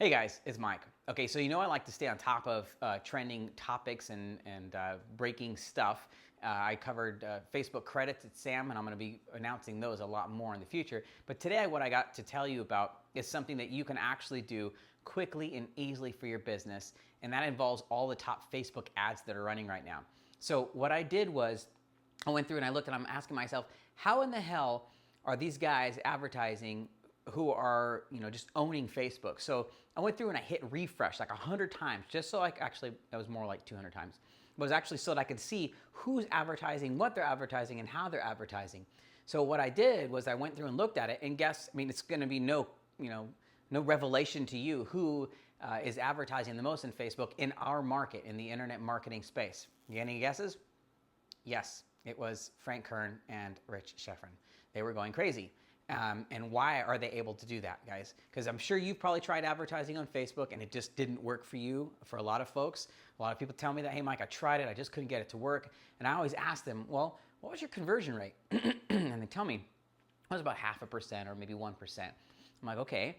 Hey guys, it's Mike. Okay, so you know I like to stay on top of trending topics and breaking stuff. I covered Facebook credits at SAM, and I'm going to be announcing those a lot more in the future. But today, what I got to tell you about is something that you can actually do quickly and easily for your business, and that involves all the top Facebook ads that are running right now. So what I did was I went through and I looked, and I'm asking myself, how in the hell are these guys advertising who are, just owning Facebook? So I went through and I hit refresh like 100 times just so that was more like 200 times. It was actually so that I could see who's advertising, what they're advertising, and how they're advertising. So what I did was I went through and looked at it, and it's going to be no revelation to you who is advertising the most in Facebook in our market, in the internet marketing space. You got any guesses? Yes, it was Frank Kern and Rich Schefren. They were going crazy. And why are they able to do that, guys? Because I'm sure you've probably tried advertising on Facebook and it just didn't work for you. For a lot of folks, a lot of people tell me that, hey, Mike, I tried it, I just couldn't get it to work. And I always ask them, well, what was your conversion rate? And they tell me it was about 0.5% or maybe 1%. I'm like, okay.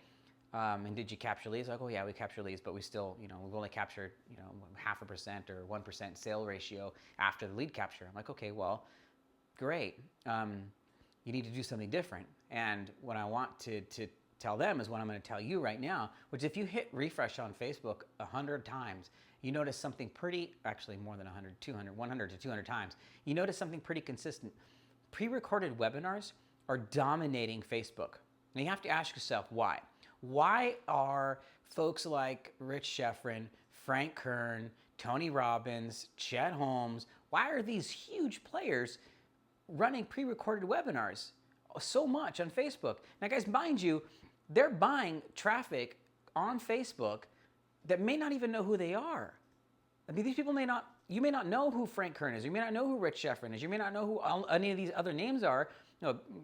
And did you capture leads? Like, oh yeah, we capture leads, but we still, we've only captured, 0.5% or 1% sale ratio after the lead capture. I'm like, okay, well, great. You need to do something different. And what I want to tell them is what I'm going to tell you right now, which if you hit refresh on Facebook 100 times, you notice something actually more than 100, 200, 100 to 200 times, you notice something pretty consistent. Pre-recorded webinars are dominating Facebook. And you have to ask yourself why. Why are folks like Rich Schefren, Frank Kern, Tony Robbins, Chet Holmes, why are these huge players running pre-recorded webinars so much on Facebook? Now guys, mind you, they're buying traffic on Facebook that may not even know who they are. I mean, these people you may not know who Frank Kern is, you may not know who Rich Schefren is, you may not know who any of these other names are.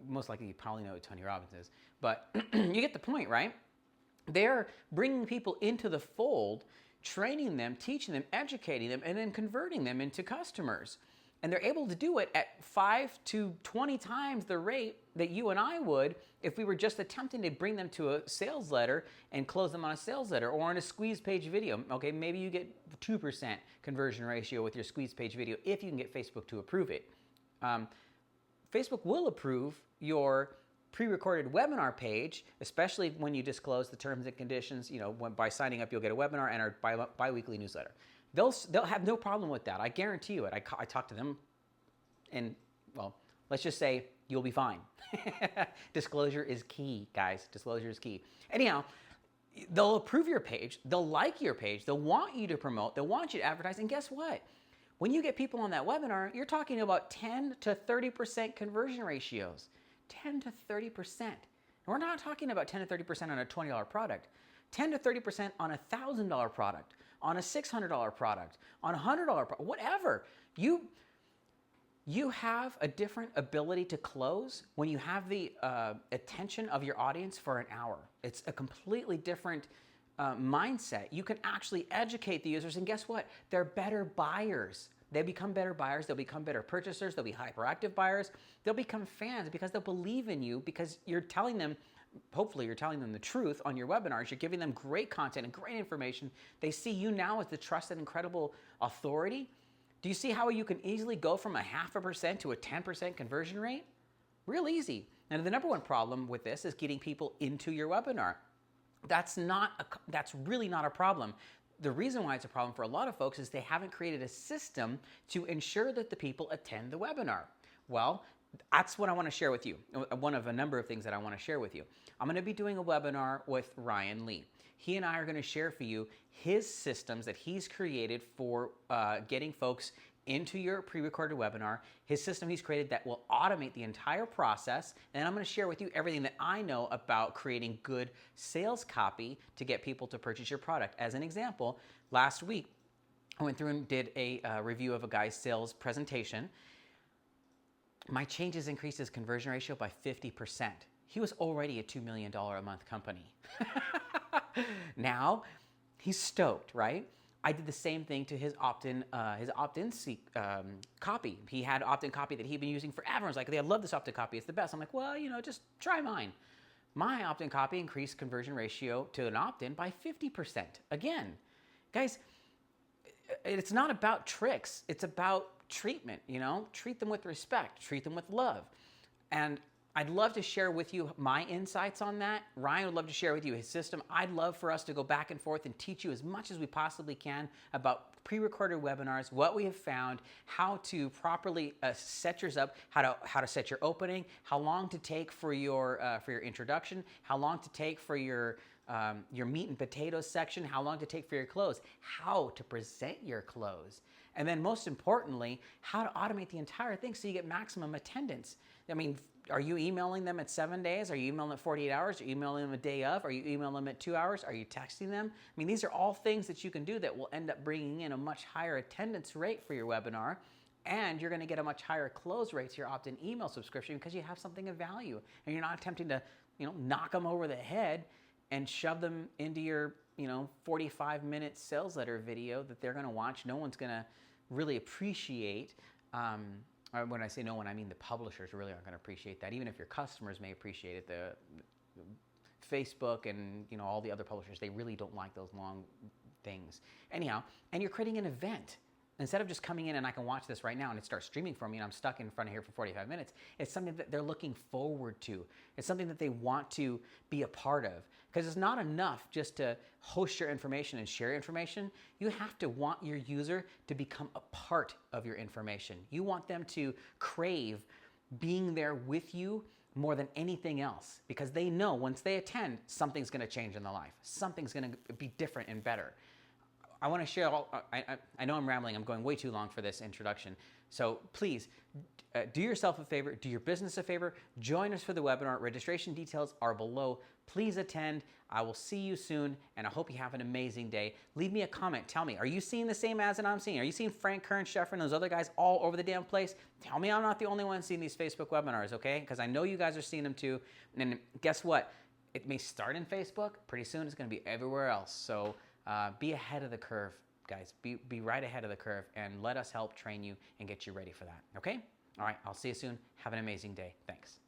Most likely you probably know who Tony Robbins is, but you get the point, right? They're bringing people into the fold, training them, teaching them, educating them, and then converting them into customers. And they're able to do it at 5 to 20 times the rate that you and I would if we were just attempting to bring them to a sales letter and close them on a sales letter or on a squeeze page video. Okay, maybe you get 2% conversion ratio with your squeeze page video if you can get Facebook to approve it. Facebook will approve your pre-recorded webinar page, especially when you disclose the terms and conditions. By signing up, you'll get a webinar and our bi-weekly newsletter. They'll have no problem with that. I guarantee you it. I talked to them, and well, let's just say you'll be fine. Disclosure is key, guys. Disclosure is key. Anyhow, they'll approve your page. They'll like your page. They'll want you to promote. They'll want you to advertise. And guess what? When you get people on that webinar, you're talking about 10 to 30% conversion ratios. 10 to 30%. And we're not talking about 10 to 30% on a $20 product. 10 to 30% on a $1,000 product, on a $600 product, on a $100 product, whatever. You have a different ability to close when you have the attention of your audience for an hour. It's a completely different mindset. You can actually educate the users, and guess what? They're better buyers. They become better buyers. They'll become better purchasers. They'll be hyperactive buyers. They'll become fans because they'll believe in you, because you're telling them, hopefully you're telling them the truth on your webinars. You're giving them great content and great information. They see you now as the trusted and credible authority. Do you see how you can easily go from a 0.5% to a 10% conversion rate? Real easy. And the number one problem with this is getting people into your webinar. That's really not a problem. The reason why it's a problem for a lot of folks is they haven't created a system to ensure that the people attend the webinar. Well, that's what I want to share with you. One of a number of things that I want to share with you. I'm going to be doing a webinar with Ryan Lee. He and I are going to share for you his systems that he's created for getting folks into your pre-recorded webinar, his system he's created that will automate the entire process. And I'm going to share with you everything that I know about creating good sales copy to get people to purchase your product. As an example, last week, I went through and did a review of a guy's sales presentation. My changes increased his conversion ratio by 50%. He was already a $2 million a month company. Now, he's stoked, right? I did the same thing to his opt-in copy. He had opt-in copy that he'd been using forever. I was like, I love this opt-in copy. It's the best. I'm like, well, just try mine. My opt-in copy increased conversion ratio to an opt-in by 50%. Again, guys, it's not about tricks. It's about treatment, Treat them with respect, treat them with love. And I'd love to share with you my insights on that. Ryan would love to share with you his system. I'd love for us to go back and forth and teach you as much as we possibly can about pre-recorded webinars, what we have found, how to properly set yours up, how to set your opening, how long to take for your introduction, how long to take for your meat and potatoes section, how long to take for your close, how to present your close, and then most importantly, how to automate the entire thing so you get maximum attendance. I mean, are you emailing them at 7 days? Are you emailing them at 48 hours? Are you emailing them a day of? Are you emailing them at 2 hours? Are you texting them? I mean, these are all things that you can do that will end up bringing in a much higher attendance rate for your webinar, and you're going to get a much higher close rate to your opt-in email subscription because you have something of value, and you're not attempting to, knock them over the head and shove them into your, 45-minute sales letter video that they're going to watch. No one's going to really appreciate. When I say no one, I mean the publishers really aren't going to appreciate that. Even if your customers may appreciate it, the Facebook and all the other publishers, they really don't like those long things. Anyhow, and you're creating an event. Instead of just coming in and I can watch this right now and it starts streaming for me and I'm stuck in front of here for 45 minutes, it's something that they're looking forward to. It's something that they want to be a part of. Because it's not enough just to host your information and share information. You have to want your user to become a part of your information. You want them to crave being there with you more than anything else, because they know once they attend, something's going to change in their life. Something's going to be different and better. I want to share I know I'm rambling. I'm going way too long for this introduction. So please do yourself a favor, do your business a favor, join us for the webinar. Registration details are below. Please attend. I will see you soon, and I hope you have an amazing day. Leave me a comment. Tell me, are you seeing the same ads that I'm seeing? Are you seeing Frank Kern, Sheffer, and those other guys all over the damn place? Tell me I'm not the only one seeing these Facebook webinars, okay? Because I know you guys are seeing them too. And guess what? It may start in Facebook. Pretty soon it's going to be everywhere else. So be ahead of the curve, guys. Be right ahead of the curve, and let us help train you and get you ready for that, okay? All right, I'll see you soon. Have an amazing day. Thanks.